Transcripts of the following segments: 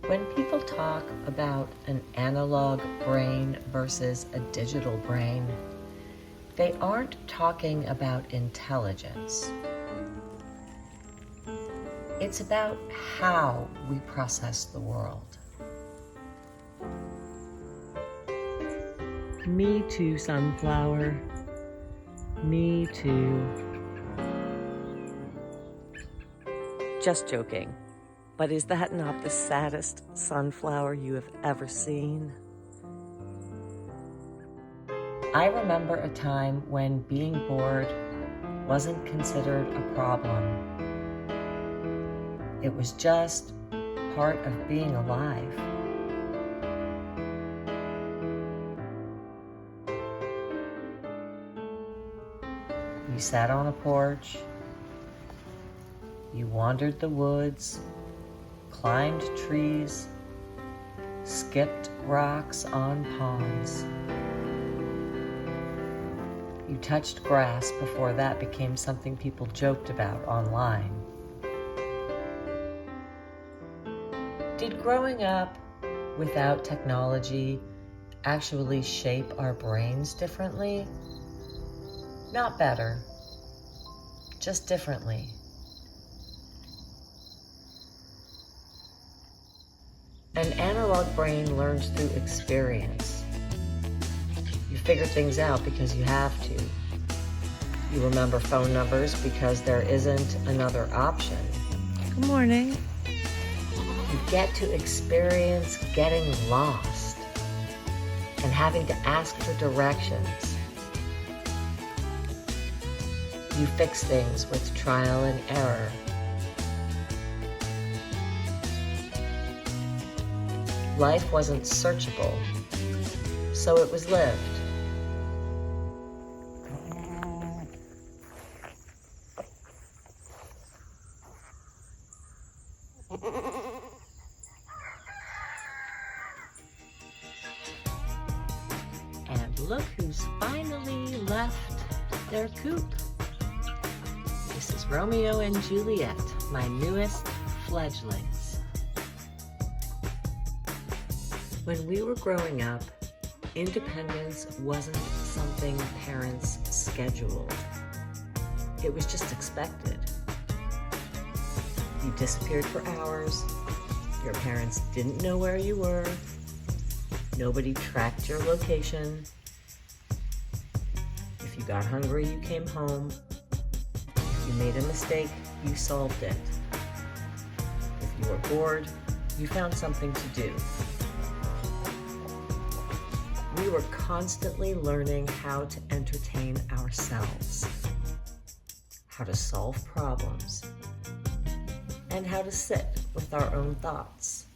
When people talk about an analog brain versus a digital brain, they aren't talking about intelligence. It's about how we process the world. Me too, sunflower. Me too. Just joking. But is that not the saddest sunflower you have ever seen? I remember a time when being bored wasn't considered a problem. It was just part of being alive. You sat on a porch, you wandered the woods, climbed trees, skipped rocks on ponds. You touched grass before that became something people joked about online. Did growing up without technology actually shape our brains differently? Not better, just differently. An analog brain learns through experience. You figure things out because you have to. You remember phone numbers because there isn't another option. Good morning. You get to experience getting lost and having to ask for directions. You fix things with trial and error. Life wasn't searchable, so it was lived. And look who's finally left their coop. This is Romeo and Juliet, my newest fledglings. When we were growing up, independence wasn't something parents scheduled. It was just expected. You disappeared for hours. Your parents didn't know where you were. Nobody tracked your location. If you got hungry, you came home. If you made a mistake, you solved it. If you were bored, you found something to do. We were constantly learning how to entertain ourselves, how to solve problems, and how to sit with our own thoughts.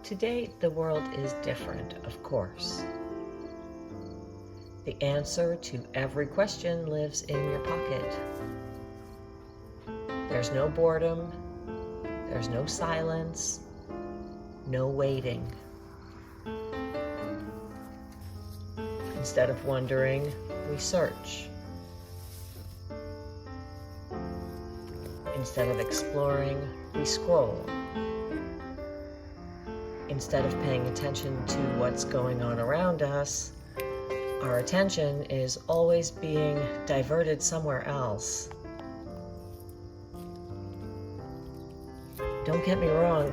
Today, the world is different, of course. The answer to every question lives in your pocket. There's no boredom, there's no silence, no waiting. Instead of wondering, we search. Instead of exploring, we scroll. Instead of paying attention to what's going on around us, our attention is always being diverted somewhere else. Don't get me wrong,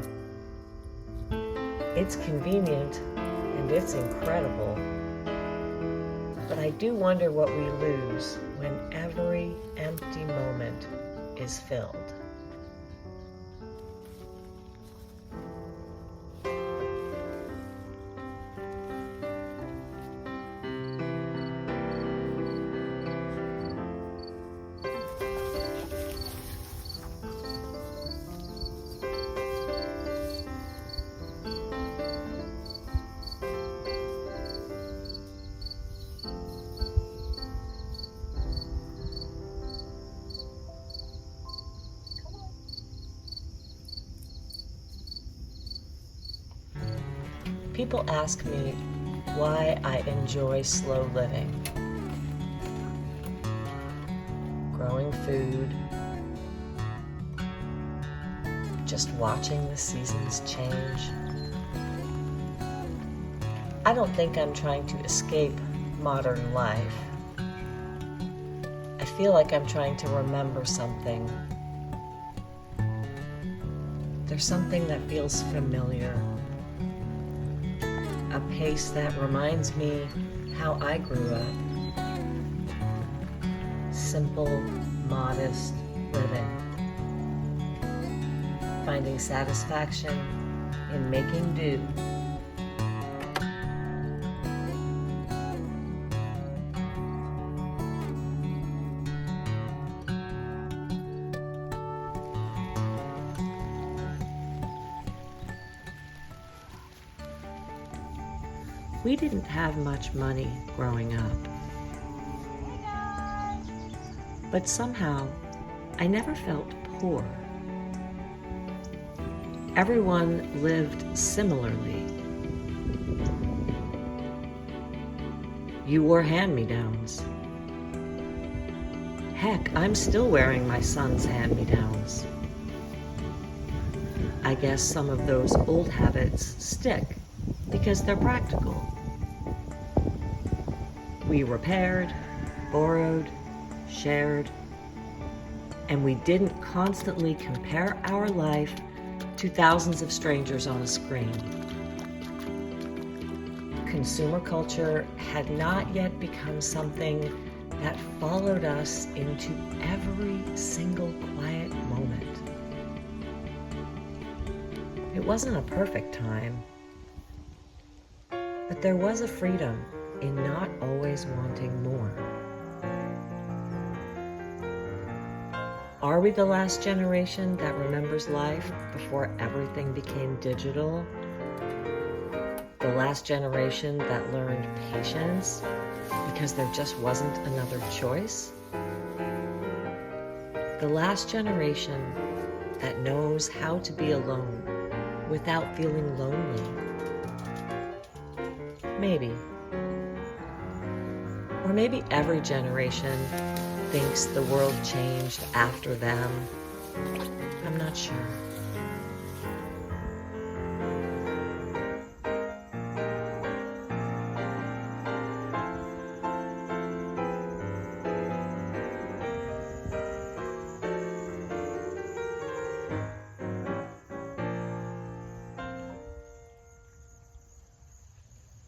it's convenient and it's incredible, but I do wonder what we lose when every empty moment is filled. People ask me why I enjoy slow living. growing food, just watching the seasons change. I don't think I'm trying to escape modern life. I feel like I'm trying to remember something. There's something that feels familiar. A pace that reminds me how I grew up. Simple, modest living. Finding satisfaction in making do. We didn't have much money growing up. But somehow, I never felt poor. Everyone lived similarly. You wore hand-me-downs. Heck, I'm still wearing my son's hand-me-downs. I guess some of those old habits stick because they're practical. We repaired, borrowed, shared, and we didn't constantly compare our life to thousands of strangers on a screen. Consumer culture had not yet become something that followed us into every single quiet moment. It wasn't a perfect time, but there was a freedom in not always wanting more. Are we the last generation that remembers life before everything became digital? The last generation that learned patience because there just wasn't another choice? The last generation that knows how to be alone without feeling lonely? Maybe. Or maybe every generation thinks the world changed after them. I'm not sure.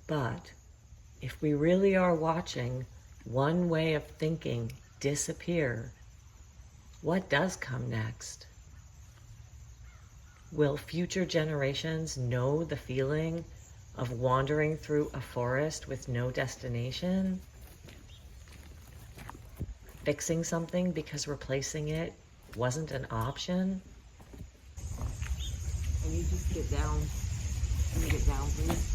But if we really are watching one way of thinking disappear, what does come next? Will future generations know the feeling of wandering through a forest with no destination? Fixing something because replacing it wasn't an option? Can you just get down? Can you get down, please?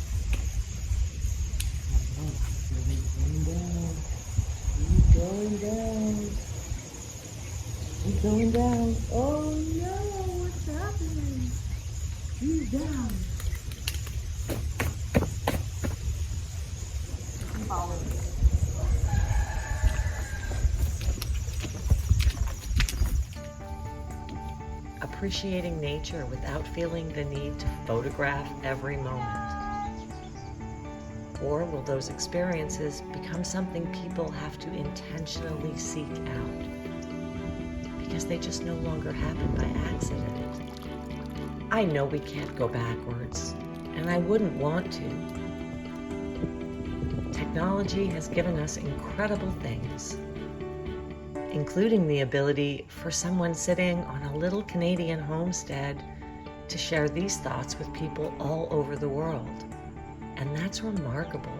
He's going down. He's going down. Oh no, what's happening? He's down. Follow me. Appreciating nature without feeling the need to photograph every moment. Or will those experiences become something people have to intentionally seek out because they just no longer happen by accident? I know we can't go backwards, and I wouldn't want to. Technology has given us incredible things, including the ability for someone sitting on a little Canadian homestead to share these thoughts with people all over the world. And that's remarkable.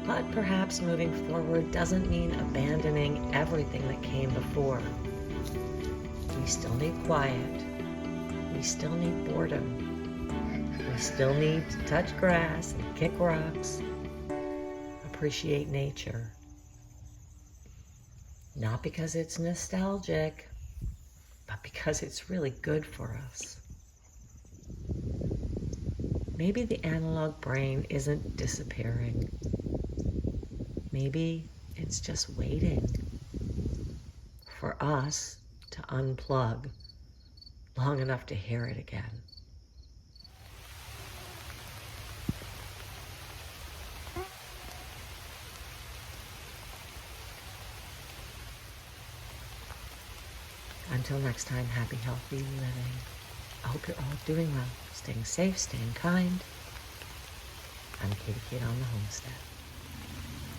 But perhaps moving forward doesn't mean abandoning everything that came before. We still need quiet. We still need boredom. We still need to touch grass and kick rocks. Appreciate nature. Not because it's nostalgic, but because it's really good for us. Maybe the analog brain isn't disappearing. Maybe it's just waiting for us to unplug long enough to hear it again. Until next time, happy, healthy living. I hope you're all doing well, staying safe, staying kind. I'm Katie Kate on the Homestead.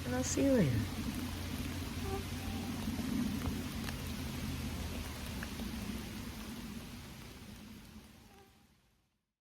And I'll see you later.